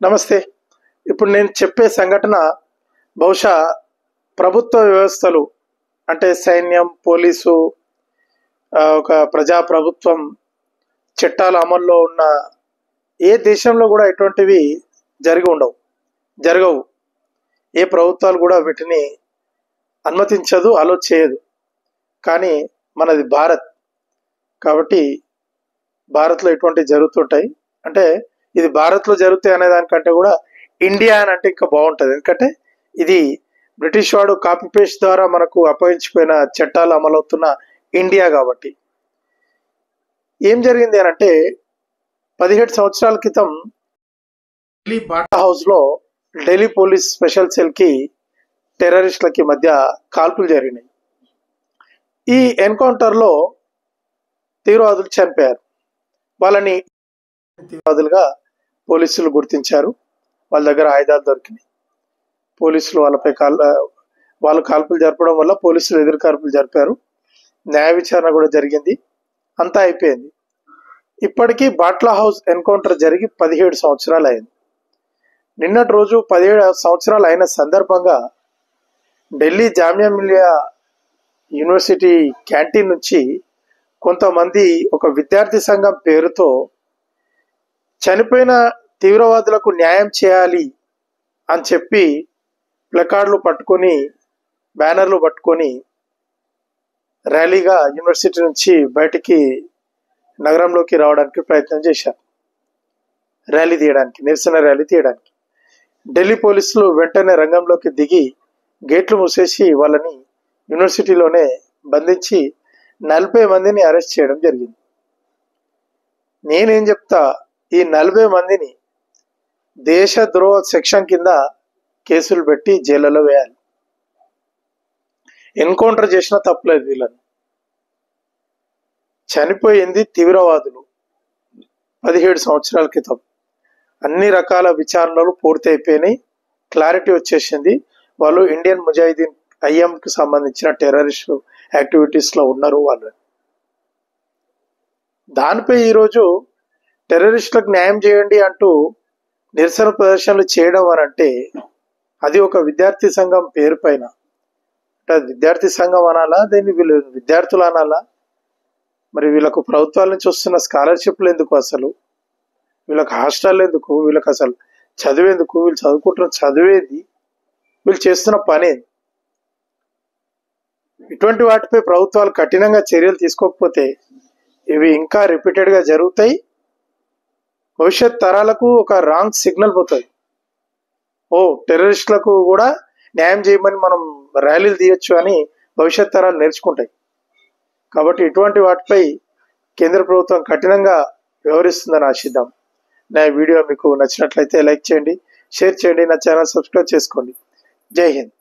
నమస్తే. ఇప్పుడు నేను చెప్పే సంఘటన బహుశా ప్రభుత్వ వ్యవస్థలు అంటే సైన్యం, పోలీసు, ఒక ప్రజాప్రభుత్వం చట్టాల అమల్లో ఉన్న ఏ దేశంలో కూడా ఇటువంటివి జరగవు. ఏ ప్రభుత్వాలు కూడా వీటిని అనుమతించదు, అలో చేయదు. కానీ మనది భారత్ కాబట్టి భారత్లో ఇటువంటివి జరుగుతుంటాయి. అంటే ఇది భారత్లో జరుగుతాయి అనే దానికంటే కూడా ఇండియా అని అంటే ఇంకా బాగుంటుంది. ఎందుకంటే ఇది బ్రిటిష్ వాడు కాపీ పేస్ట్ ద్వారా మనకు అప్పగించిపోయిన చట్టాలు అమలవుతున్న ఇండియా కాబట్టి. ఏం జరిగింది అని అంటే 17 సంవత్సరాల క్రితం ఢిల్లీ బాటా హౌస్లో ఢిల్లీ పోలీస్ స్పెషల్ సెల్కి టెర్రరిస్టులకి మధ్య కాల్పులు జరిగినాయి. ఈ ఎన్కౌంటర్లో తీవ్రవాదులు చనిపోయారు. వాళ్ళని తీవ్రవాదులుగా పోలీసులు గుర్తించారు. వాళ్ళ దగ్గర ఆయుధాలు దొరికినాయి. పోలీసులు వాళ్ళు కాల్పులు జరపడం వల్ల పోలీసులు ఎదురు కాల్పులు జరిపారు. న్యాయ విచారణ కూడా జరిగింది. అంతా అయిపోయింది. ఇప్పటికీ బాట్లా హౌస్ ఎన్కౌంటర్ జరిగి 17 సంవత్సరాలు అయింది. నిన్నటి రోజు 17 సంవత్సరాలు అయిన సందర్భంగా ఢిల్లీ జామియా మిలియా యూనివర్సిటీ క్యాంటీన్ నుంచి కొంతమంది ఒక విద్యార్థి సంఘం పేరుతో చనిపోయిన తీవ్రవాదులకు న్యాయం చేయాలి అని చెప్పి ప్లకార్డులు పట్టుకొని, బ్యానర్లు పట్టుకొని ర్యాలీగా యూనివర్సిటీ నుంచి బయటికి నగరంలోకి రావడానికి ప్రయత్నం చేశారు. నిరసన ర్యాలీ తీయడానికి ఢిల్లీ పోలీసులు వెంటనే రంగంలోకి దిగి గేట్లు మూసేసి వాళ్ళని యూనివర్సిటీలోనే బంధించి 40 మందిని అరెస్ట్ చేయడం జరిగింది. నేనేం చెప్తా, ఈ 40 మందిని దేశద్రోహ సెక్షన్ కింద కేసులు పెట్టి జైళ్ళలో వేయాలి. ఎన్కౌంటర్ చేసినా తప్పలేదు. వీళ్ళని చనిపోయింది తీవ్రవాదులు 17 సంవత్సరాల క్రితం. అన్ని రకాల విచారణలు పూర్తి అయిపోయినాయి. క్లారిటీ వచ్చేసింది. వాళ్ళు ఇండియన్ ముజాహిదీన్ ఐఎంకి సంబంధించిన టెర్రరిస్ట్ యాక్టివిటీస్లో ఉన్నారు వాళ్ళు. దానిపై ఈరోజు టెర్రరిస్టులకు న్యాయం చేయండి అంటూ నిరసన ప్రదర్శనలు చేయడం అని అంటే అది ఒక విద్యార్థి సంఘం పేరు పైన. అంటే విద్యార్థి సంఘం అనాలా, దీన్ని వీళ్ళు విద్యార్థులు అనాలా? మరి వీళ్ళకు ప్రభుత్వాల నుంచి వస్తున్న స్కాలర్షిప్లు ఎందుకు, అసలు వీళ్ళకి హాస్టల్ ఎందుకు, వీళ్ళకి అసలు చదివేందుకు, వీళ్ళు చదువుకుంటున్న చదివేది, వీళ్ళు చేస్తున్న పని. ఇటువంటి వాటిపై ప్రభుత్వాలు కఠినంగా చర్యలు తీసుకోకపోతే ఇవి ఇంకా రిపీటెడ్గా జరుగుతాయి. భవిష్యత్ తరాలకు ఒక రాంగ్ సిగ్నల్ పోతుంది. టెర్రరిస్టులకు కూడా న్యాయం చేయమని మనం ర్యాలీలు తీయొచ్చు అని భవిష్యత్ తరాలు నేర్చుకుంటాయి. కాబట్టి ఇటువంటి వాటిపై కేంద్ర ప్రభుత్వం కఠినంగా వ్యవహరిస్తుందని ఆశిద్దాం. నా వీడియో మీకు నచ్చినట్లయితే లైక్ చేయండి, షేర్ చేయండి, నా ఛానల్ సబ్స్క్రైబ్ చేసుకోండి. జై హింద్.